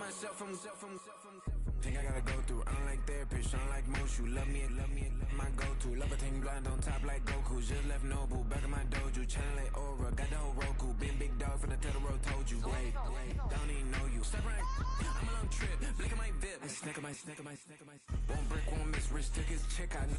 myself from. Think I gotta go through. I don't like therapists, I don't like most. You love me, my go-to. Love a team blind on top like Goku. Just left Noble, back in my dojo. Channel like Aura, got the whole Roku. Been big dog from the Tellero, told you. Wait, don't even know you. Step right, I'm a long trip. Blink of my VIP. Snack of my. Won't break, won't miss. Rich took his check out.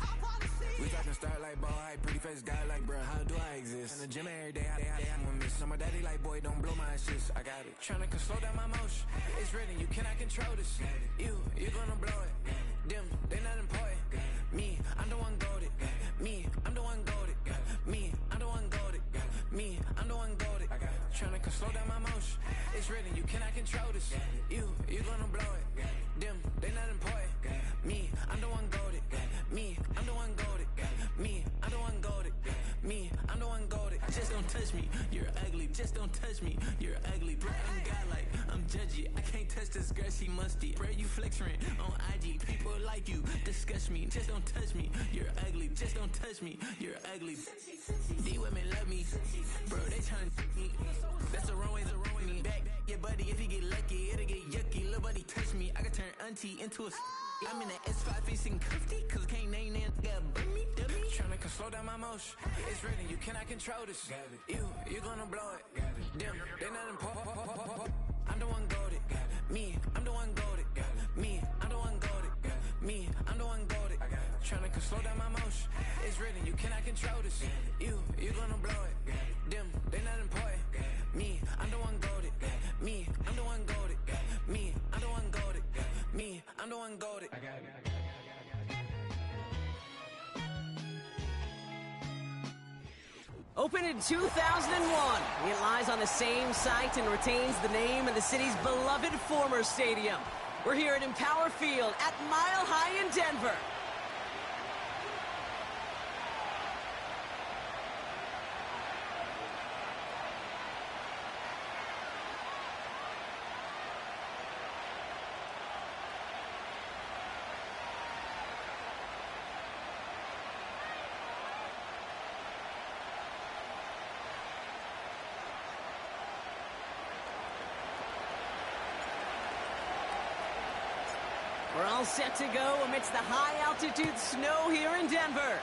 We talking start like ball high. Pretty face guy like, bruh, how do I exist? In the gym every day, I won't miss. So my daddy like, boy, don't blow my assist. I got it. Tryna slow down my motion. It's written, you cannot control this. You gonna blow it. Them, they not important. Me, I'm the one goated. Me, I'm the one goated. Me, I'm the one goated. Me, I'm the one goated. Tryna slow down my motion. It's written, you cannot control this. You gonna blow it. Them, they not important. Me, I'm the one goated. Me, I'm the one goated. Me, I'm the one goated. Me, I'm the one goated. Just don't touch me, you're ugly. Just don't touch me, you're ugly. Bro, I'm godlike, I'm judgy. I can't touch this girl, she musty. Bro, you flexing on IG. People like you disgust me. Just don't touch me, you're ugly. Just don't touch me, you're ugly. These women love me, bro. They tryna me. That's the wrong way, me back. Yeah, buddy, if you get lucky, it'll get yucky. Little buddy touch me, I can turn auntie into a. I'm in the S5 facing cuffy, cause I can't name that. Got me, dummy. Tryna slow down my motion. It's written, you cannot control this. You gonna blow it. Them, they not important. I'm the one goated. Me, I'm the one goated. Me, I'm the one goated. Me, I'm the one goated. Tryna slow down my motion. It's written, you cannot control this. You gonna blow it. Them, they not important. Me, I'm the one goated. Me, I'm the one goated. Me, I'm the one goated. Me, I'm the one goated. Opened in 2001, it lies on the same site and retains the name of the city's beloved former stadium. We're here at Empower Field at Mile High in Denver. We're all set to go amidst the high-altitude snow here in Denver.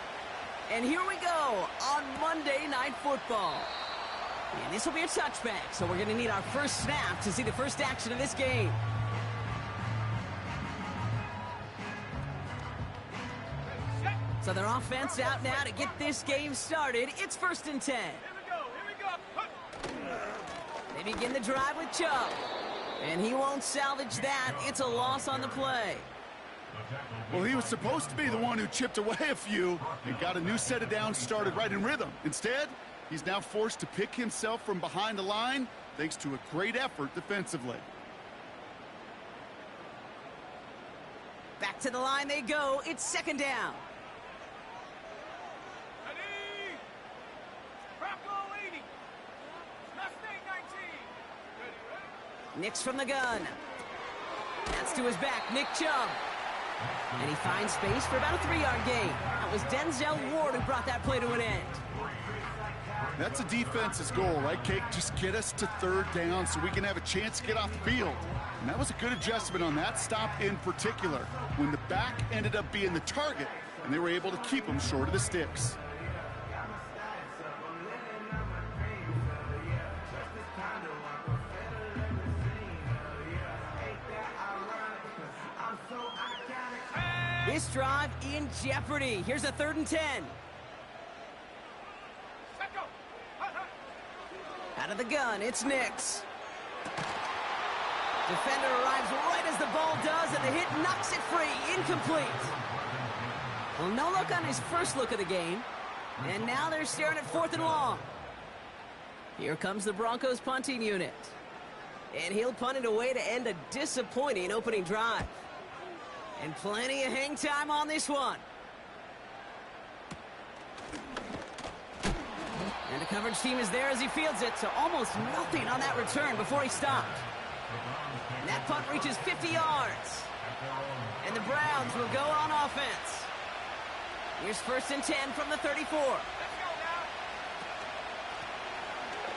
And here we go on Monday Night Football. And this will be a touchback, so we're going to need our first snap to see the first action of this game. So their offense out now to get this game started. It's 1st and 10. Here we go. They begin the drive with Chubb. And he won't salvage that. It's a loss on the play. Well, he was supposed to be the one who chipped away a few and got a new set of downs started right in rhythm. Instead, he's now forced to pick himself from behind the line thanks to a great effort defensively. Back to the line they go. It's 2nd down. Ready? Bronco 80. Mustang 19. Ready? Nix from the gun. That's to his back, Nick Chubb. And he finds space for about a 3-yard gain. That was Denzel Ward who brought that play to an end. That's a defense's goal, right, Cake? Just get us to 3rd down so we can have a chance to get off the field. And that was a good adjustment on that stop in particular, when the back ended up being the target, and they were able to keep him short of the sticks. This drive in jeopardy. Here's a 3rd and 10. Out of the gun, it's Nix. Defender arrives right as the ball does, and the hit knocks it free. Incomplete. Well, no look on his first look of the game. And now they're staring at 4th and long. Here comes the Broncos punting unit. And he'll punt it away to end a disappointing opening drive. And plenty of hang time on this one. And the coverage team is there as he fields it, so almost nothing on that return before he stopped. And that punt reaches 50 yards. And the Browns will go on offense. Here's 1st and 10 from the 34.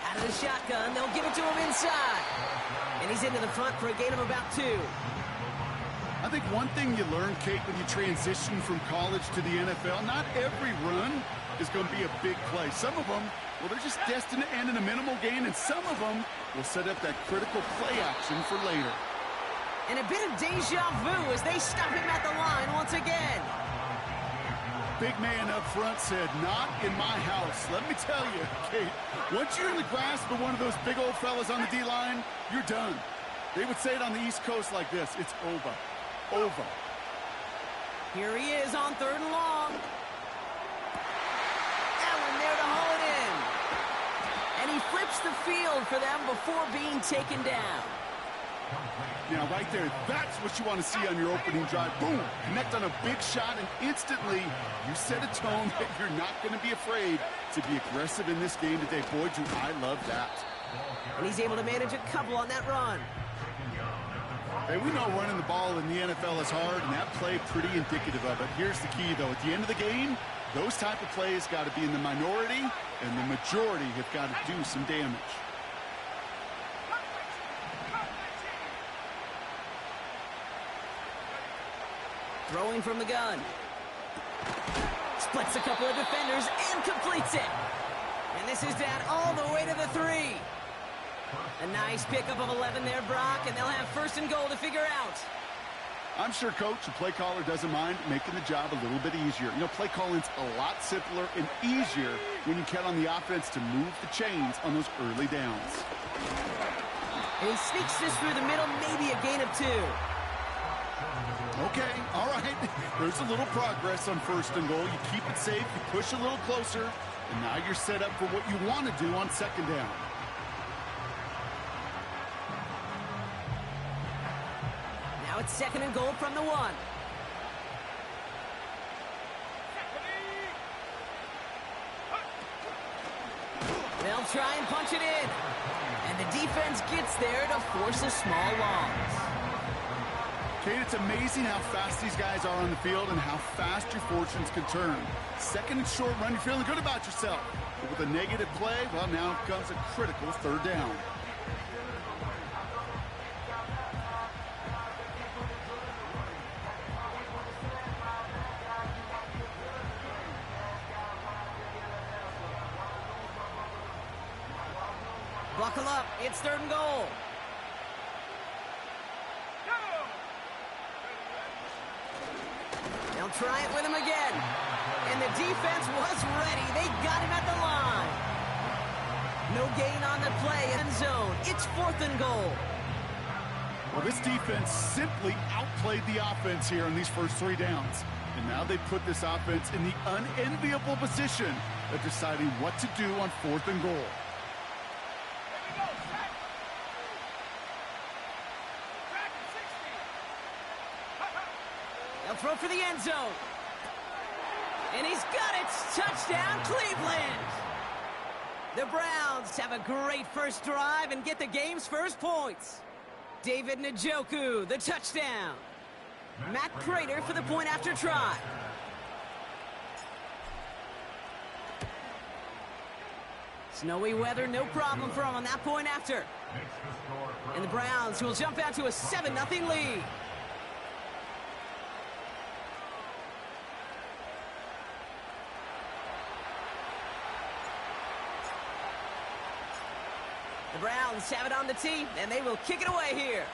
Out Out of the shotgun, they'll give it to him inside. And he's into the front for a gain of about 2. I think one thing you learn, Kate, when you transition from college to the NFL, not every run is going to be a big play. Some of them, well, they're just destined to end in a minimal gain, and some of them will set up that critical play action for later. And a bit of deja vu as they stop him at the line once again. Big man up front said, "Not in my house." Let me tell you, Kate, once you're in the grasp of one of those big old fellas on the D-line, you're done. They would say it on the East Coast like this: it's over. Over. Here he is on 3rd and long. Allen there to haul it in. And he flips the field for them before being taken down. Now, right there, that's what you want to see on your opening drive. Boom! Connect on a big shot, and instantly you set a tone that you're not going to be afraid to be aggressive in this game today. Boy, do I love that. And he's able to manage a couple on that run. Hey, we know running the ball in the NFL is hard, and that play pretty indicative of it. Here's the key, though. At the end of the game, those type of plays got to be in the minority, and the majority have got to do some damage. Throwing from the gun. Splits a couple of defenders and completes it. And this is down all the way to the 3. A nice pickup of 11 there, Brock, and they'll have 1st and goal to figure out. I'm sure, Coach, the play caller doesn't mind making the job a little bit easier. You know, play calling's a lot simpler and easier when you count on the offense to move the chains on those early downs. And he sneaks this through the middle, maybe a gain of 2. Okay, all right. There's a little progress on 1st and goal. You keep it safe, you push a little closer, and now you're set up for what you want to do on 2nd down. Now it's 2nd and goal from the 1. They'll try and punch it in. And the defense gets there to force a small loss. Kate, it's amazing how fast these guys are on the field and how fast your fortunes can turn. 2nd and short run, you're feeling good about yourself. But with a negative play, well, now comes a critical 3rd down. Buckle up, it's 3rd and goal. They'll try it with him again. And the defense was ready. They got him at the line. No gain on the play. End zone. It's 4th and goal. Well, this defense simply outplayed the offense here on these first 3 downs. And now they put this offense in the unenviable position of deciding what to do on 4th and goal. They'll throw for the end zone. And he's got it. Touchdown, Cleveland. The Browns have a great first drive and get the game's first points. David Njoku, the touchdown. Matt Prater for the point after try. Snowy weather, no problem for him on that point after. And the Browns will jump out to a 7-0 lead. The Browns have it on the tee, and they will kick it away here.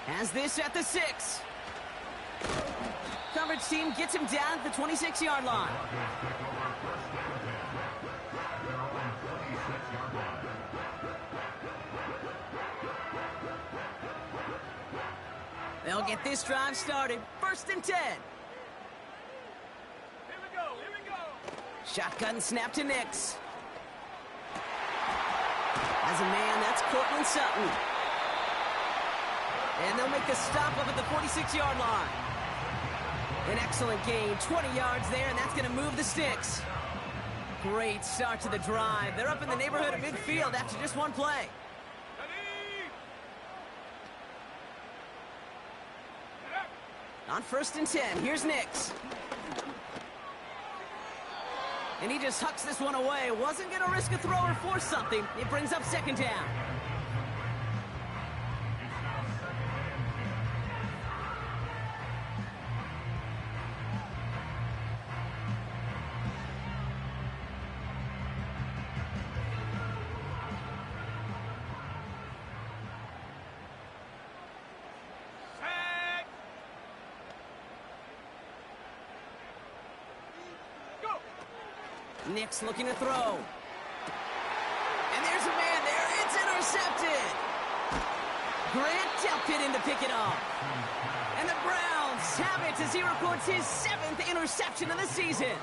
Has this at the 6. Coverage team gets him down at the 26-yard line. They'll get this drive started. 1st and 10. Here we go. Shotgun snap to Nix. As a man, that's Cortland Sutton. And they'll make the stop up at the 46-yard line. An excellent gain, 20 yards there, and that's going to move the sticks. Great start to the drive. They're up in the neighborhood of midfield after just one play. On 1st and 10, here's Nix. And he just hucks this one away. Wasn't going to risk a throw or force something. It brings up second down. Set. Go. Nick's looking to throw. And there's a man there. It's intercepted. Grant tucked it in to pick it off. And the Browns have it as he records his 7th interception of the season.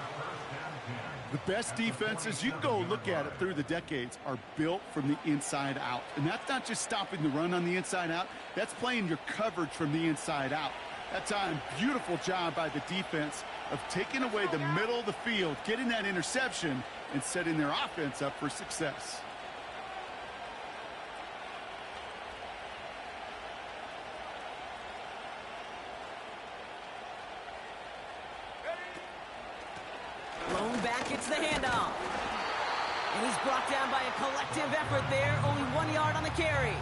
The best defenses, you can go look at it through the decades, are built from the inside out. And that's not just stopping the run on the inside out. That's playing your coverage from the inside out. That time, beautiful job by the defense of taking away the middle of the field, getting that interception, and setting their offense up for success. Blown back, it's the handoff. And he's brought down by a collective effort there. Only 1 yard on the carry.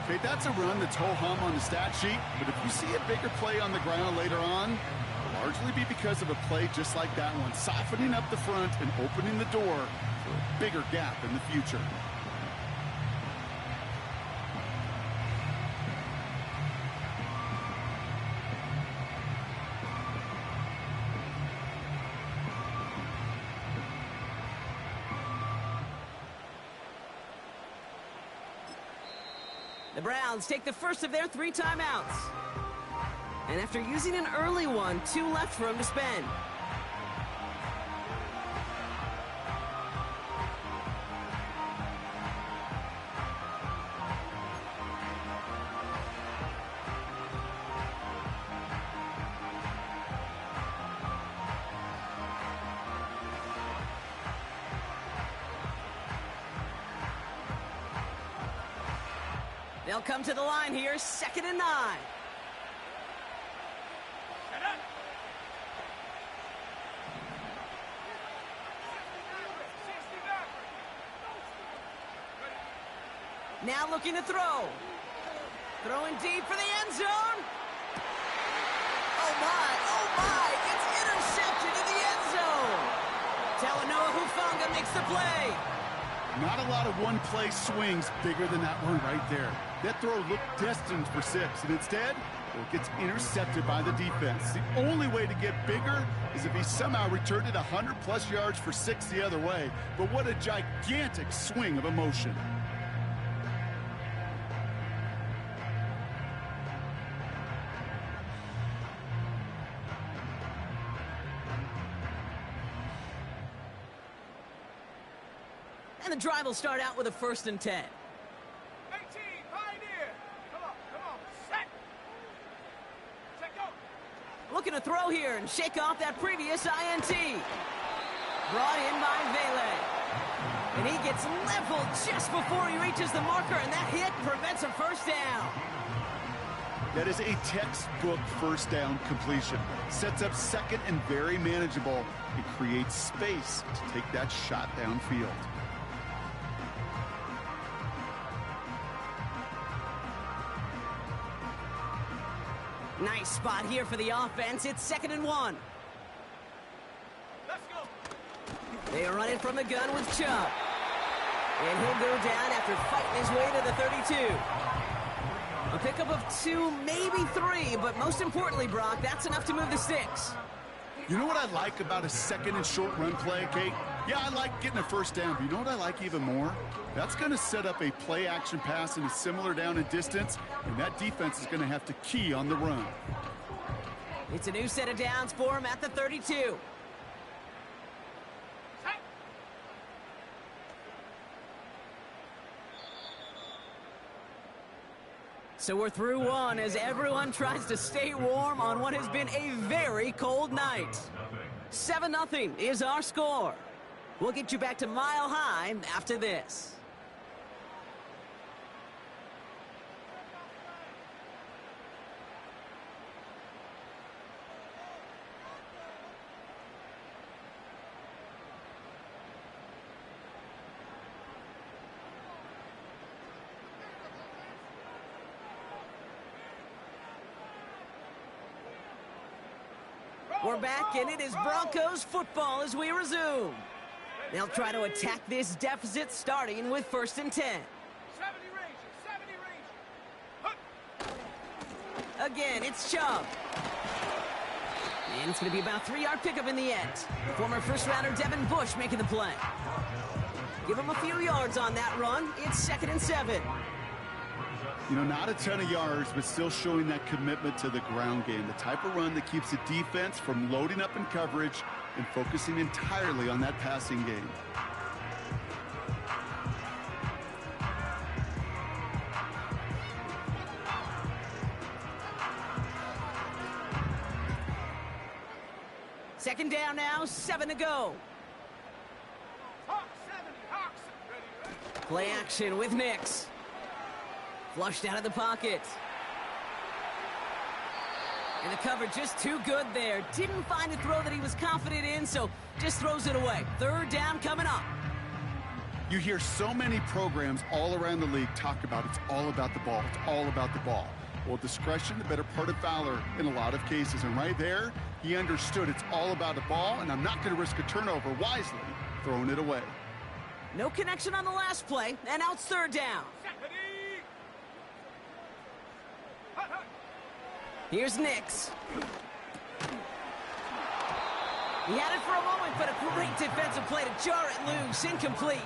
Okay, that's a run that's ho-hum on the stat sheet, but if you see a bigger play on the ground later on, it'll largely be because of a play just like that one, softening up the front and opening the door for a bigger gap in the future. The Browns take the first of their 3 timeouts. And after using an early one, 2 left for him to spend. They'll come to the line here, 2nd and 9. Set up. Now looking to throw. Throwing deep for the end zone. Oh my, it's intercepted in the end zone. Talanoa Hufanga makes the play. Not a lot of one-play swings bigger than that one right there. That throw looked destined for 6, and instead, it gets intercepted by the defense. The only way to get bigger is if he somehow returned it 100-plus yards for 6 the other way. But what a gigantic swing of emotion. And the drive will start out with a 1st and 10. 18, Pioneer. Come on. Set. Set, go. Looking to throw here and shake off that previous INT. Brought in by Vele. And he gets leveled just before he reaches the marker, and that hit prevents a first down. That is a textbook first down completion. Sets up 2nd and very manageable. It creates space to take that shot downfield. Nice spot here for the offense. It's 2nd and 1. Let's go. They run it from the gun with Chubb. And he'll go down after fighting his way to the 32. A pickup of 2, maybe 3, but most importantly, Brock, that's enough to move the sticks. You know what I like about a 2nd and short run play, Kate? Yeah, I like getting a first down, but you know what I like even more? That's going to set up a play-action pass in a similar down and distance, and that defense is going to have to key on the run. It's a new set of downs for him at the 32. Set. So we're through one as everyone tries to stay warm on what has been a very cold night. 7-0 is our score. We'll get you back to Mile High after this. We're back, and it is Broncos football as we resume. They'll try to attack this deficit, starting with 1st and 10. 70 range. Again, it's Chubb. And it's going to be about a 3-yard pickup in the end. Former first-rounder Devin Bush making the play. Give him a few yards on that run. It's 2nd and 7. You know, not a ton of yards, but still showing that commitment to the ground game. The type of run that keeps the defense from loading up in coverage and focusing entirely on that passing game. Second down now, 7 to go. Hawks 70. Hawks. Ready. Play action with Nix. Flushed out of the pocket. And the coverage just too good there. Didn't find a throw that he was confident in, so just throws it away. 3rd down coming up. You hear so many programs all around the league talk about it's all about the ball. It's all about the ball. Well, discretion, the better part of valor in a lot of cases. And right there, he understood it's all about the ball, and I'm not going to risk a turnover wisely, throwing it away. No connection on the last play, and now it's 3rd down. Here's Nix. He had it for a moment, but a great defensive play to jar it loose. Incomplete.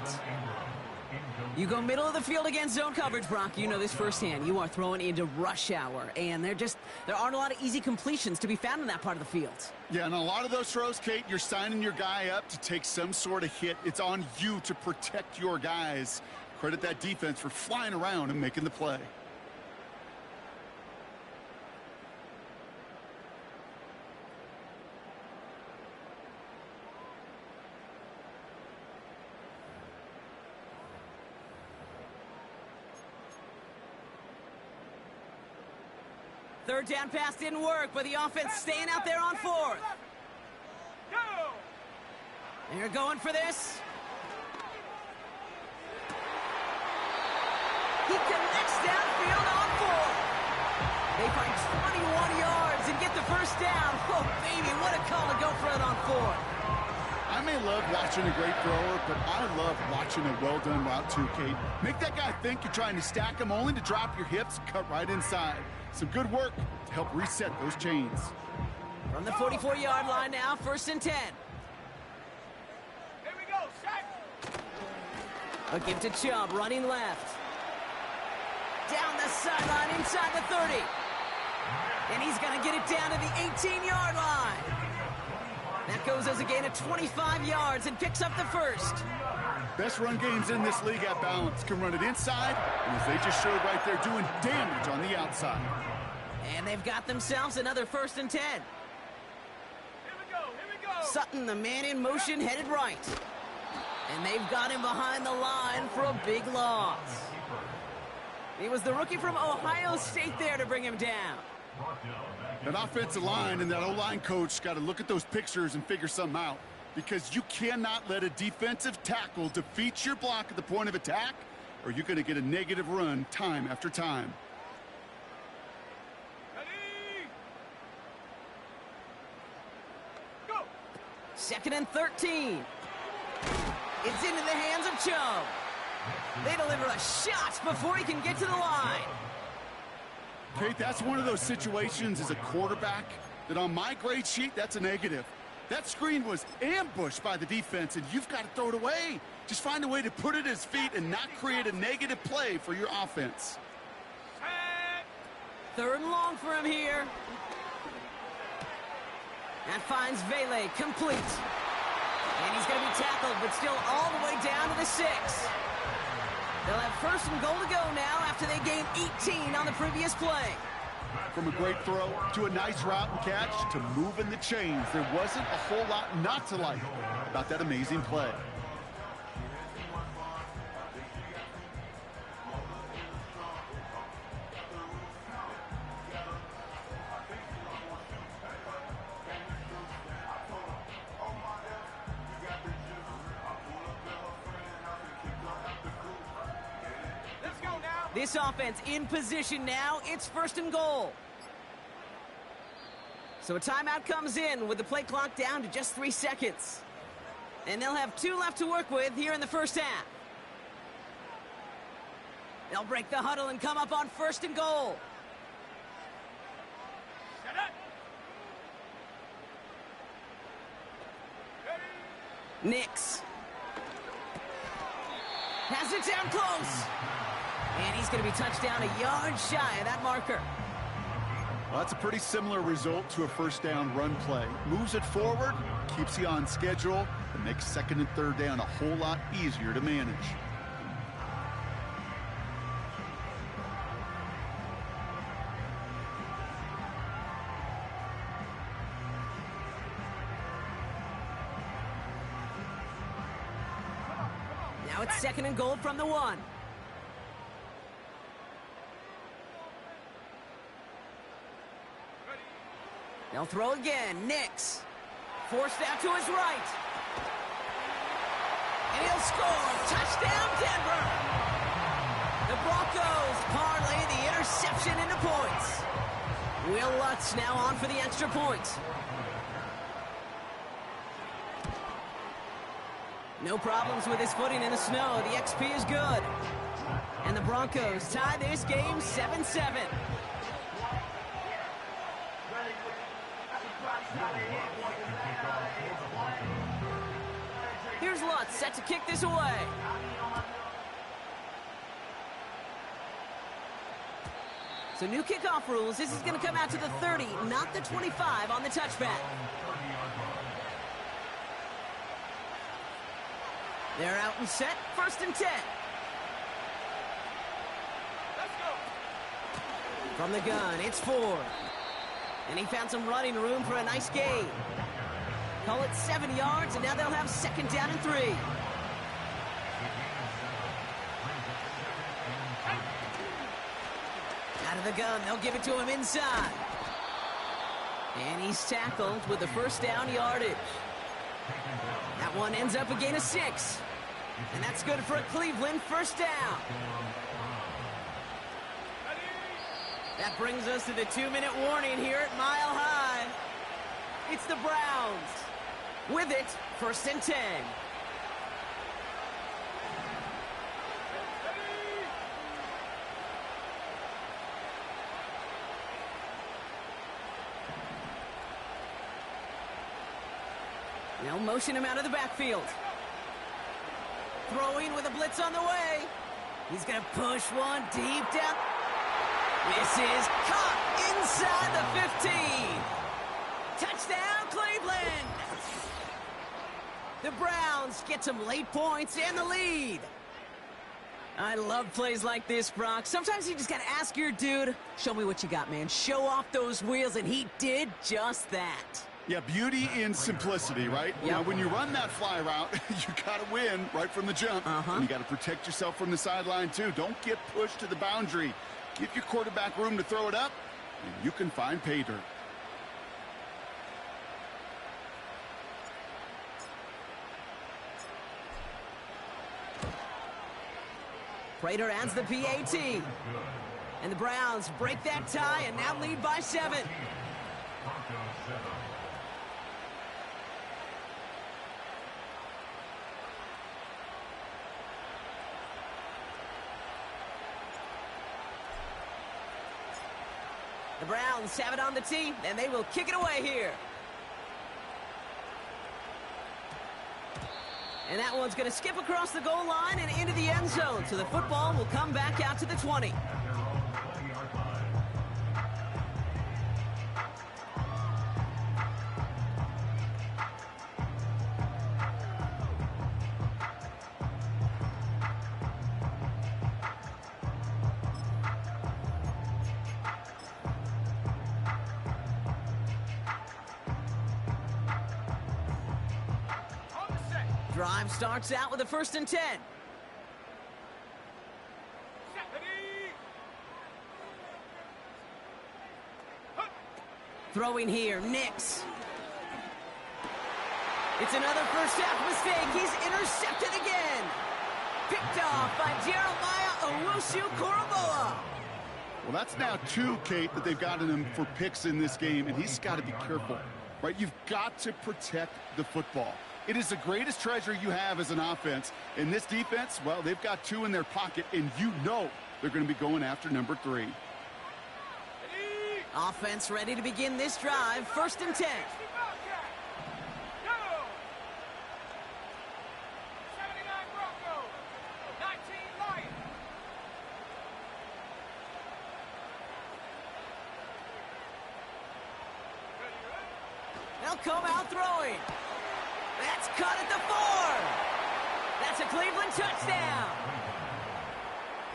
You go middle of the field against zone coverage, Brock. You know this firsthand. You are throwing into rush hour, and there aren't a lot of easy completions to be found in that part of the field. Yeah, and a lot of those throws, Kate, you're signing your guy up to take some sort of hit. It's on you to protect your guys. Credit that defense for flying around and making the play. Third down pass didn't work, but the offense staying out there on 4th. Go! They're going for this. He connects downfield on 4. They find 21 yards and get the first down. Oh, baby, what a call to go for it on 4th. I may love watching a great thrower, but I love watching a well-done route too, Kate. Make that guy think you're trying to stack him only to drop your hips, cut right inside. Some good work to help reset those chains. From the 44-yard line now, 1st and 10. Here we go. Set. A give to Chubb, running left. Down the sideline, inside the 30. And he's going to get it down to the 18-yard line. That goes as a gain of 25 yards and picks up the first. Best run games in this league at balance. Can run it inside, and as they just showed right there, doing damage on the outside. And they've got themselves another 1st and 10. Here we go. Here we go. Sutton, the man in motion, headed right. And they've got him behind the line for a big loss. It was the rookie from Ohio State there to bring him down. That offensive line and that O-line coach got to look at those pictures and figure something out. Because you cannot let a defensive tackle defeat your block at the point of attack, or you're going to get a negative run time after time. Ready. Go. 2nd and 13. It's into the hands of Chubb. They deliver a shot before he can get to the line. Kate, that's one of those situations as a quarterback that on my grade sheet, that's a negative. That screen was ambushed by the defense, and you've got to throw it away. Just find a way to put it at his feet and not create a negative play for your offense. Set. 3rd and long for him here. That finds Vele complete. And he's going to be tackled, but still all the way down to the 6. They'll have 1st and goal to go now after they gained 18 on the previous play. From a great throw to a nice route and catch to moving the chains, there wasn't a whole lot not to like about that amazing play. Let's go now. This offense in position now. It's 1st and goal. So a timeout comes in with the play clock down to just 3 seconds. And they'll have 2 left to work with here in the first half. They'll break the huddle and come up on 1st and goal. Set up. Nix. Has it down close. And he's going to be touched down a yard shy of that marker. Well, that's a pretty similar result to a first down run play. Moves it forward, keeps you on schedule, and makes 2nd and 3rd down a whole lot easier to manage. Now it's 2nd and goal from the 1. They'll throw again. Nix. Forced out to his right. And he'll score. Touchdown, Denver. The Broncos parlay the interception into points. Will Lutz now on for the extra point. No problems with his footing in the snow. The XP is good. And the Broncos tie this game 7-7. Here's Lutz set to kick this away. So new kickoff rules. This is going to come out to the 30, not the 25 on the touchback. They're out and set. 1st and 10. Let's go. From the gun, it's Ford. And he found some running room for a nice gain. Call it 7 yards, and now they'll have 2nd down and 3. Out of the gun, they'll give it to him inside. And he's tackled with the 1st down yardage. That one ends up a gain of 6. And that's good for a Cleveland 1st down. That brings us to the 2-minute warning here at Mile High. It's the Browns. With it, 1st and 10. They'll motion him out of the backfield. Throwing with a blitz on the way. He's going to push one deep down. This is caught inside the 15. Touchdown, Cleveland. The Browns get some late points and the lead. I love plays like this, Brock. Sometimes you just got to ask your dude, show me what you got, man. Show off those wheels, and he did just that. Yeah, beauty in simplicity, right? Yep. Now, when you run that fly route, you got to win right from the jump. And you got to protect yourself from the sideline, too. Don't get pushed to the boundary. Give your quarterback room to throw it up, and you can find pay dirt. Prater adds the PAT. And the Browns break that tie and now lead by 7. The Browns have it on the tee, and they will kick it away here. And that one's going to skip across the goal line and into the end zone. So the football will come back out to the 20. Drive starts out with a 1st and 10. Throwing here, Nix. It's another first half mistake. He's intercepted again. Picked off by Jeremiah Owusu-Koramoah. Well, that's now 2, Kate, that they've gotten him for picks in this game, and he's got to be careful, right? You've got to protect the football. It is the greatest treasure you have as an offense. In this defense, well, they've got 2 in their pocket, and you know they're going to be going after number 3. Offense ready to begin this drive. 1st and 10. Broncos, 19 Lions. They'll come out throwing. That's caught at the 4. That's a Cleveland touchdown.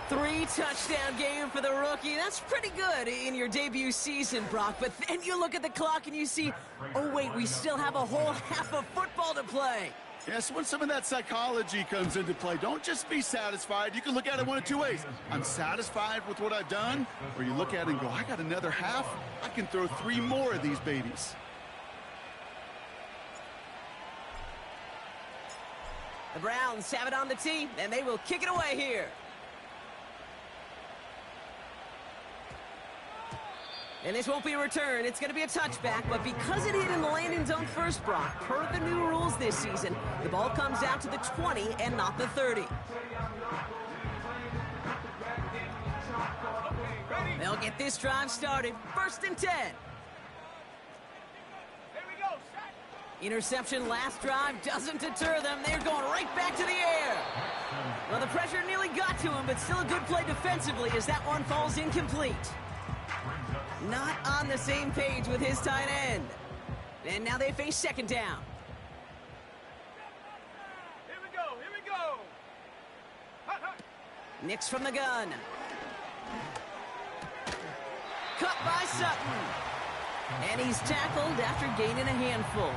3-touchdown game for the rookie. That's pretty good in your debut season, Brock. But then you look at the clock and you see, oh, wait, we still have a whole half of football to play. Yes, when some of that psychology comes into play, don't just be satisfied. You can look at it one of 2 ways. I'm satisfied with what I've done, or you look at it and go, I got another half. I can throw 3 more of these babies. The Browns have it on the tee, and they will kick it away here. And this won't be a return. It's going to be a touchback, but because it hit in the landing zone first, Brock, per the new rules this season, the ball comes out to the 20 and not the 30. They'll get this drive started. 1st and 10. Interception last drive doesn't deter them. They're going right back to the air. Well, the pressure nearly got to him, but still a good play defensively as that one falls incomplete. Not on the same page with his tight end. And now they face 2nd down. Here we go, here we go. Nix from the gun. Cut by Sutton. And he's tackled after gaining a handful.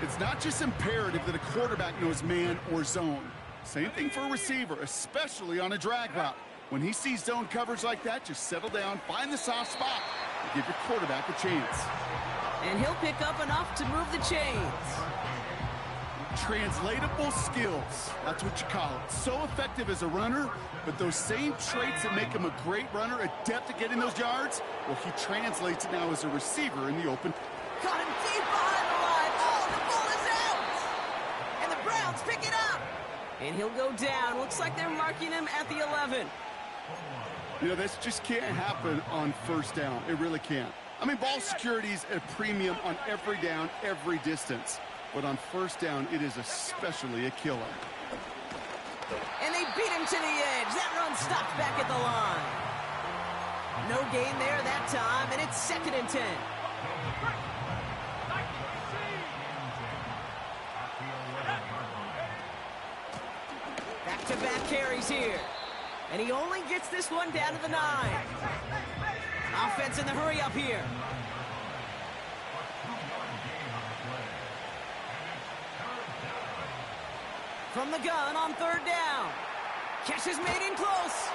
It's not just imperative that a quarterback knows man or zone. Same thing for a receiver, especially on a drag route. When he sees zone coverage like that, just settle down, find the soft spot, and give your quarterback a chance. And he'll pick up enough to move the chains. Translatable skills, that's what you call it. So effective as a runner, but those same traits that make him a great runner, adept at getting those yards, well, he translates it now as a receiver in the open. Caught him deep behind the line. Oh, the ball is out! And the Browns pick it up. And he'll go down. Looks like they're marking him at the 11. You know, this just can't happen on 1st down. It really can't. I mean, ball security is a premium on every down, every distance. But on 1st down, it is especially a killer. And they beat him to the edge. That run stopped back at the line. No gain there that time, and it's 2nd and 10. Back-to-back carries here. And he only gets this one down to the 9. Offense in the hurry up here. From the gun on 3rd down. Catch is made in close.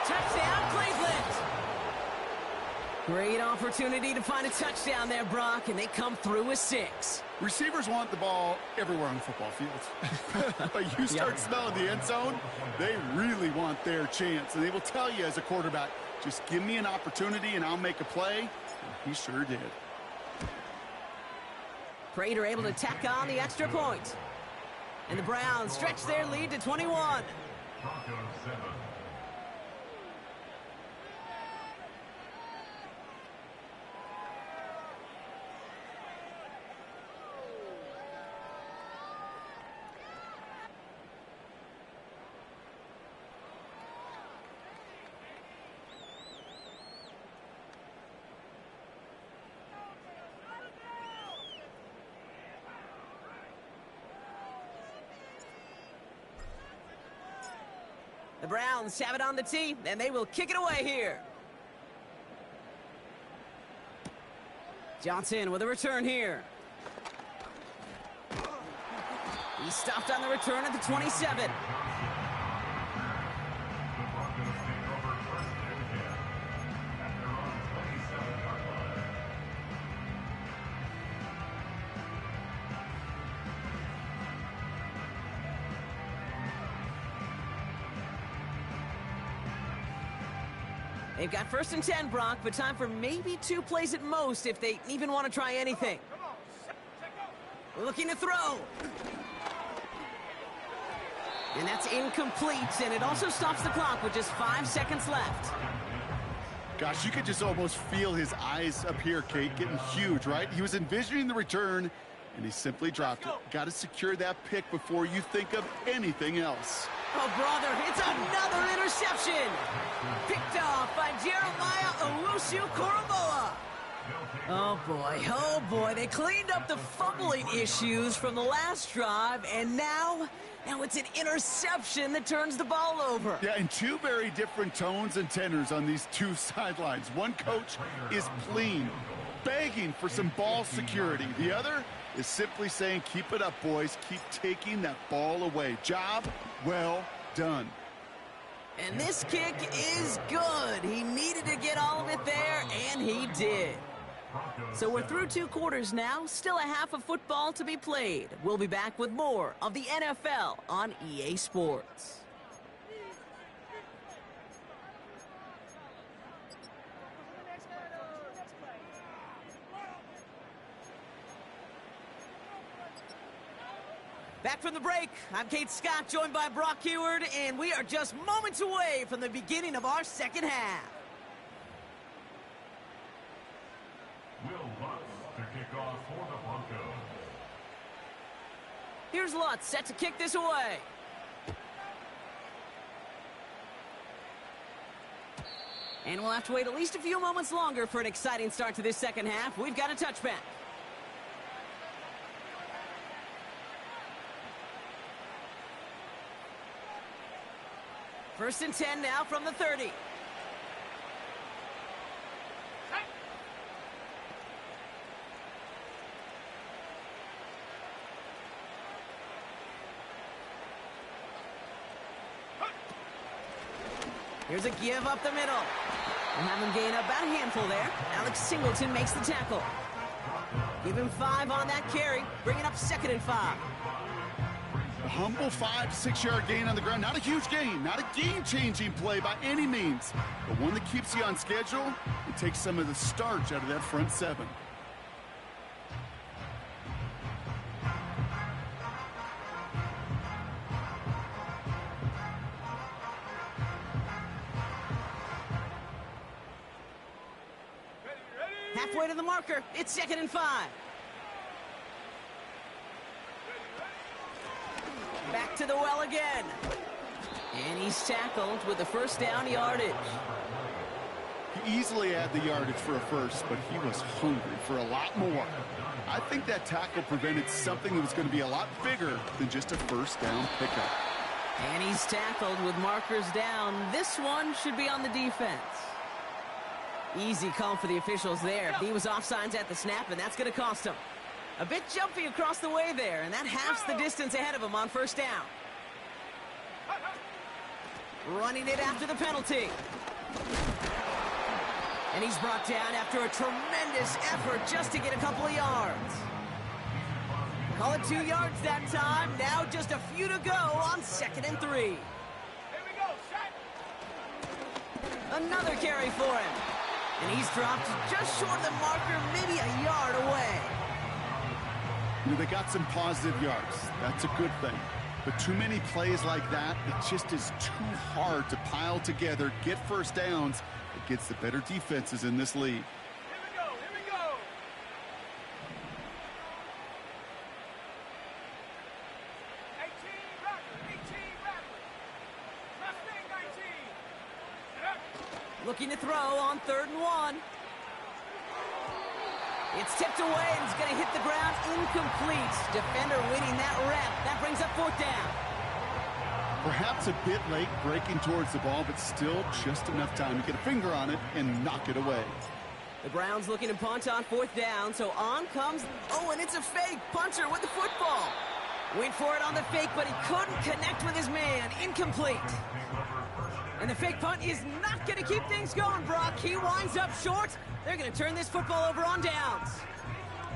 Touchdown, Cleveland. Great opportunity to find a touchdown there, Brock, and they come through with 6. Receivers want the ball everywhere on the football field. But you start smelling the end zone, they really want their chance. And they will tell you as a quarterback, just give me an opportunity and I'll make a play. And he sure did. Prater able to tack on the extra point. And the Browns stretch their lead to 21. The Browns have it on the tee, and they will kick it away here. Johnson with a return here. He stopped on the return at the 27. They've got 1st and 10, Brock, but time for maybe 2 plays at most if they even want to try anything. Looking to throw. And that's incomplete, and it also stops the clock with just 5 seconds left. Gosh, you could just almost feel his eyes up here, Kate, getting huge, right? He was envisioning the return, and he simply dropped it. Got to secure that pick before you think of anything else. Oh, brother, it's another interception. Picked off by Jeremiah Owusu-Koramoah. Oh boy, they cleaned up the fumbling issues from the last drive, and now it's an interception that turns the ball over. Yeah, and 2 very different tones and tenors on these 2 sidelines. One coach is pleading, begging for some ball security. The other is simply saying, keep it up, boys. Keep taking that ball away. Job well done. And this kick is good. He needed to get all of it there, and he did. So we're through 2 quarters now, still a half of football to be played. We'll be back with more of the NFL on EA Sports. Back from the break, I'm Kate Scott, joined by Brock Heward, and we are just moments away from the beginning of our second half. Will Lutz to kick off for the Broncos. Here's Lutz set to kick this away. And we'll have to wait at least a few moments longer for an exciting start to this second half. We've got a touchback. First and 10 now from the 30. Here's a give up the middle. We'll have him gain about a handful there. Alex Singleton makes the tackle. Give him 5 on that carry, bringing up 2nd and 5. A humble 5-6 yard gain on the ground. Not a huge gain, not a game-changing play by any means, but one that keeps you on schedule and takes some of the starch out of that front 7. Halfway to the marker, it's 2nd and 5. Back to the well again. And he's tackled with the first down yardage. He easily had the yardage for a first, but he was hungry for a lot more. I think that tackle prevented something that was going to be a lot bigger than just a first down pickup. And he's tackled with markers down. This one should be on the defense. Easy call for the officials there. He was offsides at the snap, and that's going to cost him. A bit jumpy across the way there, and that halves the distance ahead of him on first down. Running it after the penalty. And he's brought down after a tremendous effort just to get a couple of yards. Call it 2 yards that time. Now just a few to go on 2nd and 3. Here we go, set. Another carry for him. And he's dropped just short of the marker, maybe a yard away. You know, they got some positive yards. That's a good thing. But too many plays like that, it just is too hard to pile together, get first downs against the better defenses in this league. Here we go, here we go. 18 Rattler. Mustang 19. Get up. Looking to throw on 3rd and 1. It's tipped away and it's going to hit the ground incomplete. Defender winning that rep. That brings up 4th down. Perhaps a bit late breaking towards the ball, but still just enough time to get a finger on it and knock it away. The Browns looking to punt on 4th down, so on comes... Oh, and it's a fake. Punter with the football. Went for it on the fake, but he couldn't connect with his man. Incomplete. And the fake punt is not going to keep things going, Brock. He winds up short. They're going to turn this football over on downs.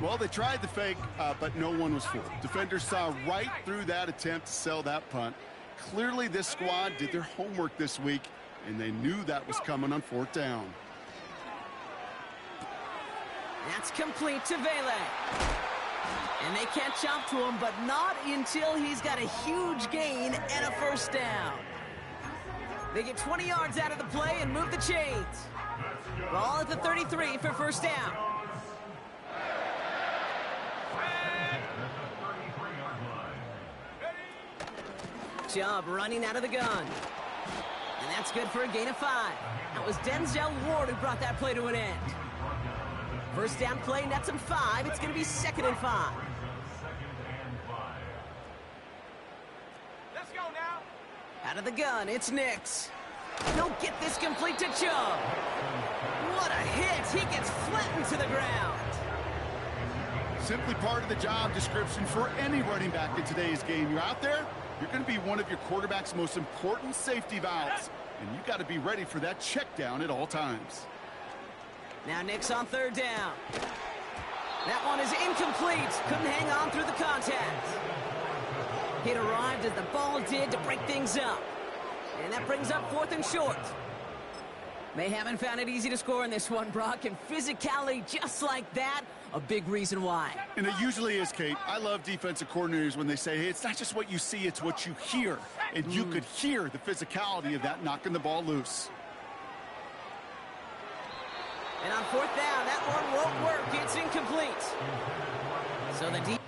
Well, they tried the fake, but no one was fooled. Defenders saw right through that attempt to sell that punt. Clearly, this squad did their homework this week and they knew that was coming on 4th down. That's complete to Vele. And they catch up to him, but not until he's got a huge gain and a 1st down. They get 20 yards out of the play and move the chains. Ball at the 33 for 1st down. Chubb running out of the gun. And that's good for a gain of 5. That was Denzel Ward who brought that play to an end. 1st down play, nets him 5. It's going to be 2nd and 5. Let's go now. Out of the gun, it's Nix. He'll get this complete to Chubb. What a hit. He gets flattened to the ground. Simply part of the job description for any running back in today's game. You're out there, you're going to be one of your quarterback's most important safety valves. And you got to be ready for that check down at all times. Now Nix on 3rd down. That one is incomplete. Couldn't hang on through the contact. Hit arrived as the ball did to break things up. And that brings up 4th and short. They haven't found it easy to score in this one, Brock. And physicality just like that, a big reason why. And it usually is, Kate. I love defensive coordinators when they say, hey, it's not just what you see, it's what you hear. And you could hear the physicality of that knocking the ball loose. And on 4th down, that one won't work. It's incomplete. So the deep